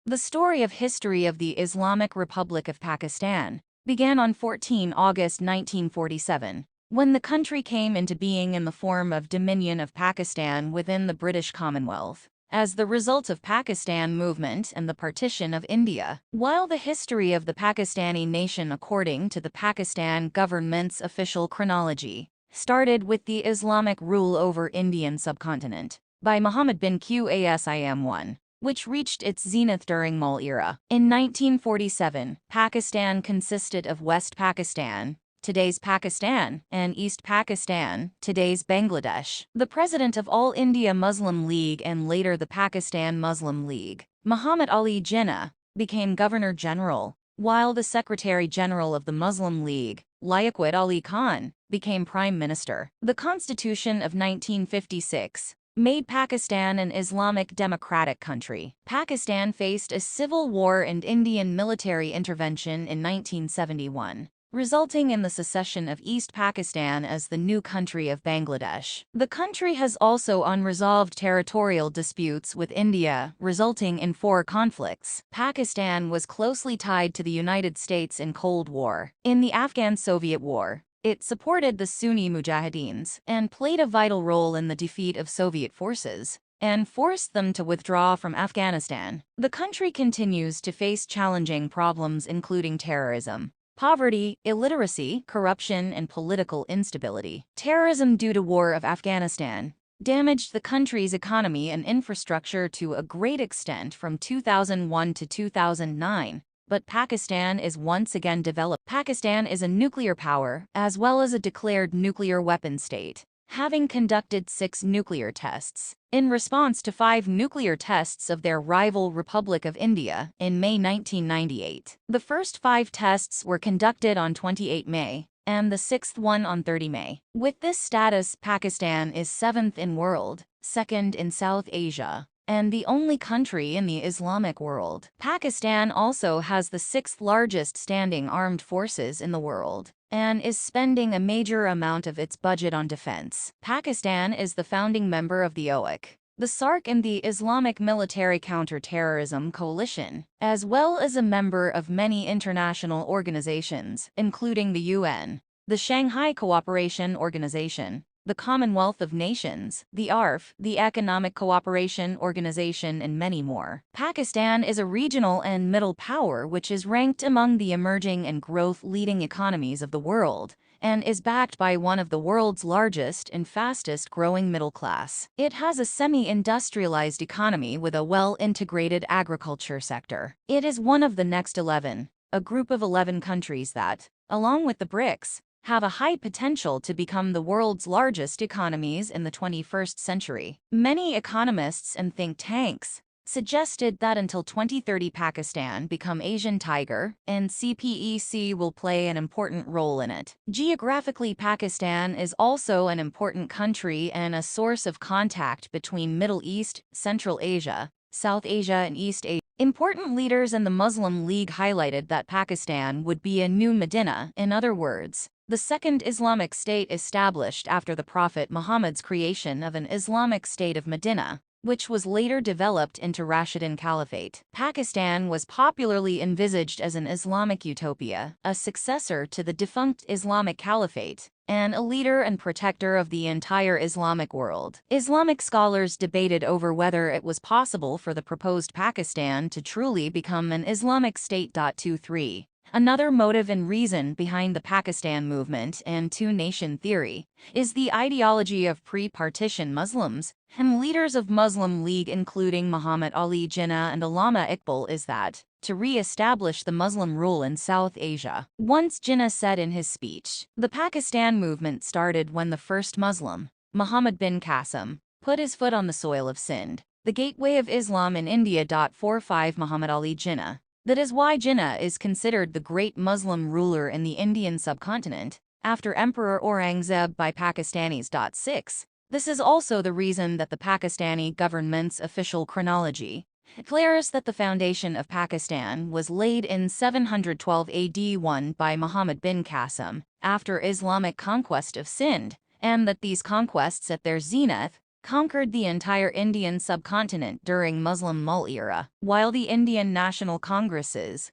The story of history of the Islamic Republic of Pakistan began on 14 August 1947, when the country came into being in the form of Dominion of Pakistan within the British Commonwealth, as the result of Pakistan movement and the partition of India. While the history of the Pakistani nation according to the Pakistan government's official chronology started with the Islamic rule over Indian subcontinent by Muhammad bin Qasim I, which reached its zenith during Mughal era. In 1947, Pakistan consisted of West Pakistan, today's Pakistan, and East Pakistan, today's Bangladesh. The president of All India Muslim League and later the Pakistan Muslim League, Muhammad Ali Jinnah, became Governor-General, while the Secretary-General of the Muslim League, Liaquat Ali Khan, became Prime Minister. The Constitution of 1956 made Pakistan an Islamic democratic country. Pakistan faced a civil war and Indian military intervention in 1971, resulting in the secession of East Pakistan as the new country of Bangladesh. The country has also unresolved territorial disputes with India, resulting in 4 conflicts. Pakistan was closely tied to the United States in Cold War. In the Afghan-Soviet War, it supported the Sunni Mujahideens and played a vital role in the defeat of Soviet forces and forced them to withdraw from Afghanistan. The country continues to face challenging problems including terrorism, poverty, illiteracy, corruption, and political instability. Terrorism due to War of Afghanistan damaged the country's economy and infrastructure to a great extent from 2001 to 2009. But Pakistan is once again developed. Pakistan is a nuclear power, as well as a declared nuclear weapon state, having conducted 6 nuclear tests, in response to 5 nuclear tests of their rival Republic of India in May 1998. The first 5 tests were conducted on 28 May, and the 6th one on 30 May. With this status, Pakistan is 7th in world, 2nd in South Asia, and the only country in the Islamic world. Pakistan also has the 6th largest standing armed forces in the world, and is spending a major amount of its budget on defense. Pakistan is the founding member of the OIC, the SARC, and the Islamic Military Counter-Terrorism Coalition, as well as a member of many international organizations, including the UN, the Shanghai Cooperation Organization, the Commonwealth of Nations, the ARF, the Economic Cooperation Organization, and many more. Pakistan is a regional and middle power which is ranked among the emerging and growth-leading economies of the world, and is backed by one of the world's largest and fastest-growing middle class. It has a semi-industrialized economy with a well-integrated agriculture sector. It is one of the next 11, a group of 11 countries that, along with the BRICS, have a high potential to become the world's largest economies in the 21st century. Many economists and think tanks suggested that until 2030 Pakistan become Asian tiger, and CPEC will play an important role in it. Geographically, Pakistan is also an important country and a source of contact between Middle East, Central Asia, South Asia, and East Asia. Important leaders in the Muslim League highlighted that Pakistan would be a new Medina, in other words, the second Islamic state established after the Prophet Muhammad's creation of an Islamic state of Medina, which was later developed into Rashidun Caliphate. Pakistan was popularly envisaged as an Islamic utopia, a successor to the defunct Islamic Caliphate, and a leader and protector of the entire Islamic world. Islamic scholars debated over whether it was possible for the proposed Pakistan to truly become an Islamic state. 23. Another motive and reason behind the Pakistan movement and two-nation theory is the ideology of pre-partition Muslims and leaders of Muslim League including Muhammad Ali Jinnah and Allama Iqbal is that to re-establish the Muslim rule in South Asia. Once Jinnah said in his speech, the Pakistan movement started when the first Muslim, Muhammad bin Qasim, put his foot on the soil of Sindh, the gateway of Islam in India. 45 Muhammad Ali Jinnah. That is why Jinnah is considered the great Muslim ruler in the Indian subcontinent, after Emperor Aurangzeb by Pakistanis. 6. This is also the reason that the Pakistani government's official chronology declares that the foundation of Pakistan was laid in 712 AD 1 by Muhammad bin Qasim, after Islamic conquest of Sindh, and that these conquests at their zenith conquered the entire Indian subcontinent during Muslim Mughal era. While the Indian National Congress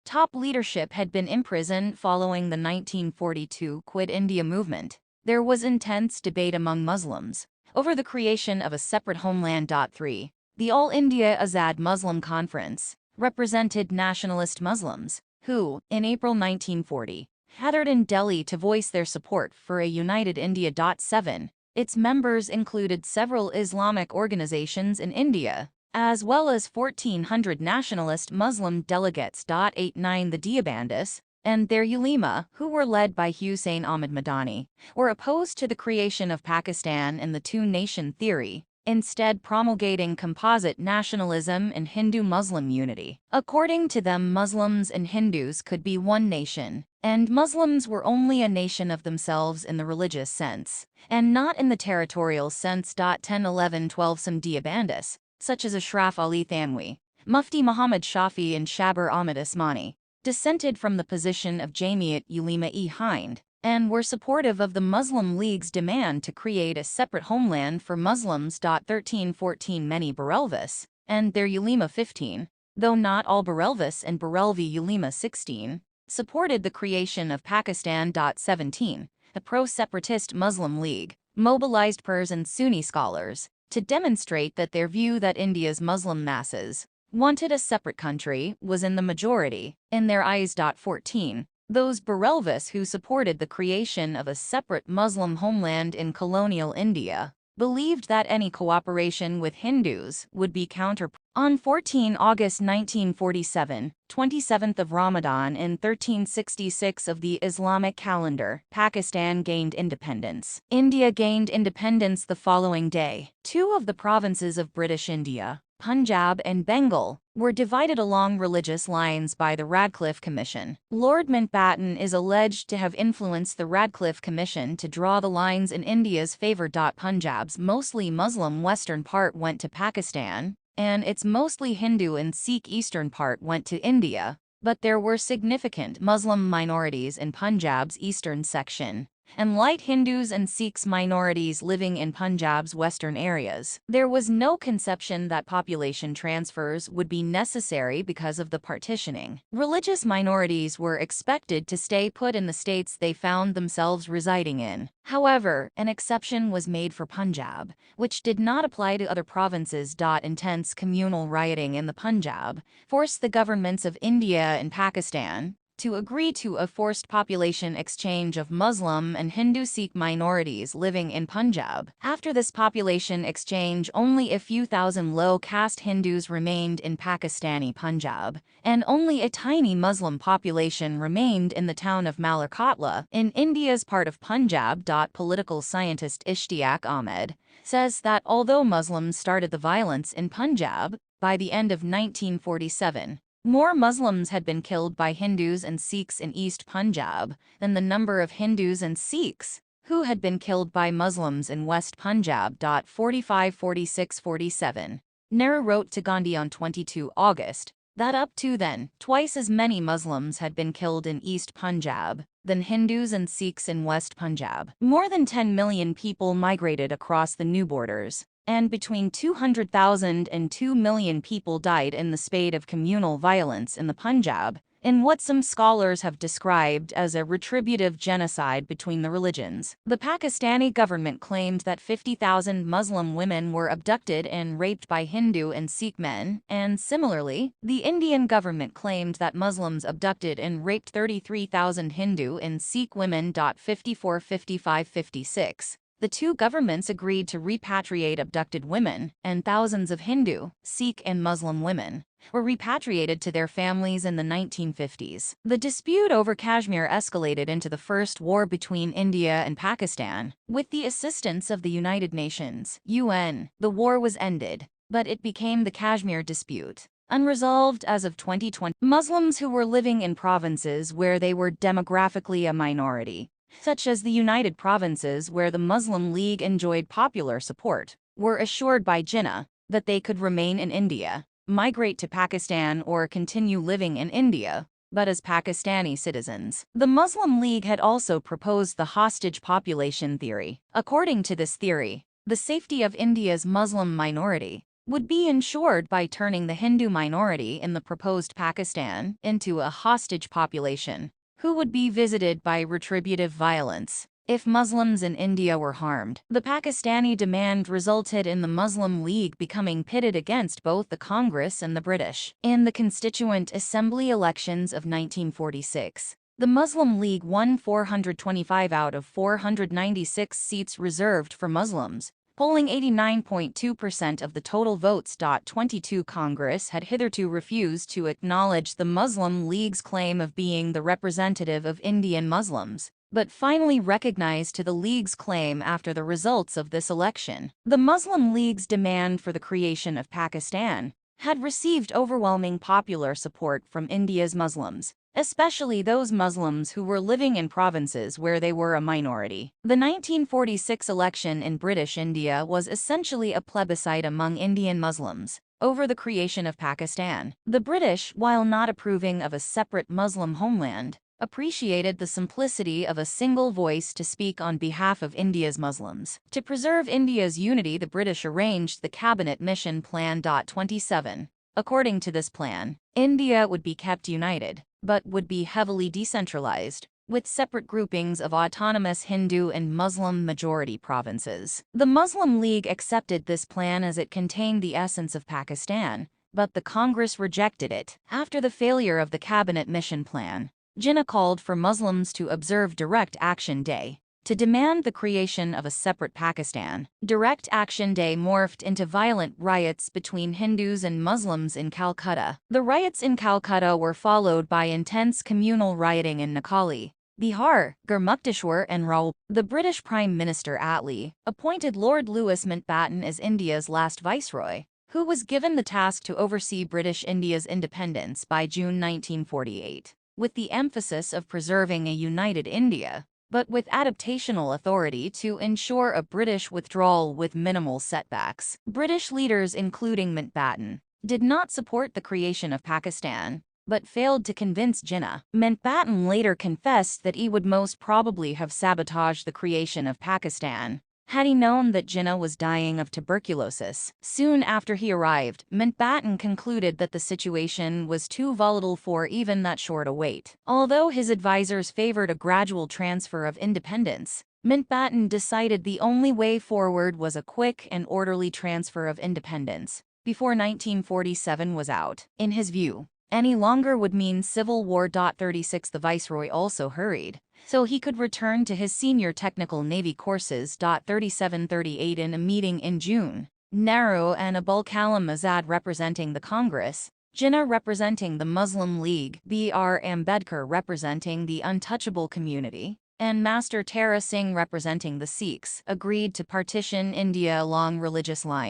top leadership had been imprisoned following the 1942 Quit India movement, there was intense debate among Muslims over the creation of a separate homeland. 3. The All India Azad Muslim Conference represented nationalist Muslims who, in April 1940, gathered in Delhi to voice their support for a united India. 7. Its members included several Islamic organizations in India, as well as 1,400 nationalist Muslim delegates. 8. 9. The Deobandis and their ulema, who were led by Hussain Ahmad Madani, were opposed to the creation of Pakistan and the two-nation theory, instead promulgating composite nationalism and Hindu-Muslim unity. According to them, Muslims and Hindus could be one nation, and Muslims were only a nation of themselves in the religious sense, and not in the territorial sense. 10. 11. 12. Some Deobandis, such as Ashraf Ali Thanwi, Mufti Muhammad Shafi and Shabir Ahmad Usmani, dissented from the position of Jamiat Ulema-e-Hind, and were supportive of the Muslim League's demand to create a separate homeland for Muslims. 13. 14. Many Barelvis and their ulema 15, though not all Barelvis and Barelvi ulema 16, supported the creation of Pakistan. 17. The pro-separatist Muslim League mobilized Purs and Sunni scholars to demonstrate that their view that India's Muslim masses wanted a separate country was in the majority in their eyes. 14. Those Barelvis who supported the creation of a separate Muslim homeland in colonial India believed that any cooperation with Hindus would be counterproductive. On 14 August 1947, 27th of Ramadan in 1366 of the Islamic calendar, Pakistan gained independence. India gained independence the following day. Two of the provinces of British India, Punjab and Bengal, were divided along religious lines by the Radcliffe Commission. Lord Mountbatten is alleged to have influenced the Radcliffe Commission to draw the lines in India's favor. Punjab's mostly Muslim western part went to Pakistan, and its mostly Hindu and Sikh eastern part went to India, but there were significant Muslim minorities in Punjab's eastern section, and light Hindus and Sikhs minorities living in Punjab's western areas. There was no conception that population transfers would be necessary because of the partitioning. Religious minorities were expected to stay put in the states they found themselves residing in. However, an exception was made for Punjab, which did not apply to other provinces. Intense communal rioting in the Punjab forced the governments of India and Pakistan to agree to a forced population exchange of Muslim and Hindu Sikh minorities living in Punjab. After this population exchange, only a few thousand low-caste Hindus remained in Pakistani Punjab, and only a tiny Muslim population remained in the town of Malakatla, in India's part of Punjab. Political scientist Ishtiaq Ahmed says that although Muslims started the violence in Punjab, by the end of 1947, more Muslims had been killed by Hindus and Sikhs in East Punjab than the number of Hindus and Sikhs who had been killed by Muslims in West Punjab. 45. 46. 47. Nehru wrote to Gandhi on 22 August that up to then, twice as many Muslims had been killed in East Punjab than Hindus and Sikhs in West Punjab. More than 10 million people migrated across the new borders, and between 200,000 and 2 million people died in the spate of communal violence in the Punjab, in what some scholars have described as a retributive genocide between the religions. The Pakistani government claimed that 50,000 Muslim women were abducted and raped by Hindu and Sikh men, and similarly, the Indian government claimed that Muslims abducted and raped 33,000 Hindu and Sikh women. 54. 55. 56. The two governments agreed to repatriate abducted women, and thousands of Hindu, Sikh, and Muslim women were repatriated to their families in the 1950s. The dispute over Kashmir escalated into the first war between India and Pakistan. With the assistance of the United Nations (UN), the war was ended, but it became the Kashmir dispute, unresolved as of 2020. Muslims who were living in provinces where they were demographically a minority, such as the United Provinces where the Muslim League enjoyed popular support, were assured by Jinnah that they could remain in India, migrate to Pakistan, or continue living in India, but as Pakistani citizens. The Muslim League had also proposed the hostage population theory. According to this theory, The safety of India's Muslim minority would be ensured by turning the Hindu minority in the proposed Pakistan into a hostage population, who would be visited by retributive violence if Muslims in India were harmed. The Pakistani demand resulted in the Muslim League becoming pitted against both the Congress and the British. In the Constituent Assembly elections of 1946, the Muslim League won 425 out of 496 seats reserved for Muslims, polling 89.2% of the total votes. 22 Congress had hitherto refused to acknowledge the Muslim League's claim of being the representative of Indian Muslims, but finally recognized to the League's claim after the results of this election. The Muslim League's demand for the creation of Pakistan had received overwhelming popular support from India's Muslims, especially those Muslims who were living in provinces where they were a minority. The 1946 election in British India was essentially a plebiscite among Indian Muslims over the creation of Pakistan. The British, while not approving of a separate Muslim homeland, appreciated the simplicity of a single voice to speak on behalf of India's Muslims. To preserve India's unity, the British arranged the Cabinet Mission Plan. 27. According to this plan, India would be kept united, but would be heavily decentralized, with separate groupings of autonomous Hindu and Muslim majority provinces. The Muslim League accepted this plan as it contained the essence of Pakistan, but the Congress rejected it. After the failure of the Cabinet Mission Plan, Jinnah called for Muslims to observe Direct Action Day to demand the creation of a separate Pakistan. Direct Action Day morphed into violent riots between Hindus and Muslims in Calcutta. The riots in Calcutta were followed by intense communal rioting in Nikali, Bihar, Gurmukteshwar and Rawalpindi. The British Prime Minister Attlee appointed Lord Louis Mountbatten as India's last viceroy, who was given the task to oversee British India's independence by June 1948. With the emphasis of preserving a united India, but with adaptational authority to ensure a British withdrawal with minimal setbacks. British leaders, including Mountbatten, did not support the creation of Pakistan, but failed to convince Jinnah. Mountbatten later confessed that he would most probably have sabotaged the creation of Pakistan had he known that Jinnah was dying of tuberculosis. Soon after he arrived, Mountbatten concluded that the situation was too volatile for even that short a wait. Although his advisors favored a gradual transfer of independence, Mountbatten decided the only way forward was a quick and orderly transfer of independence before 1947 was out. In his view, any longer would mean civil war. 36 The viceroy also hurried so he could return to his senior technical Navy courses. 37-38 In a meeting in June, Nehru and Abul Kalam Azad representing the Congress, Jinnah representing the Muslim League, B.R. Ambedkar representing the untouchable community, and Master Tara Singh representing the Sikhs, agreed to partition India along religious lines.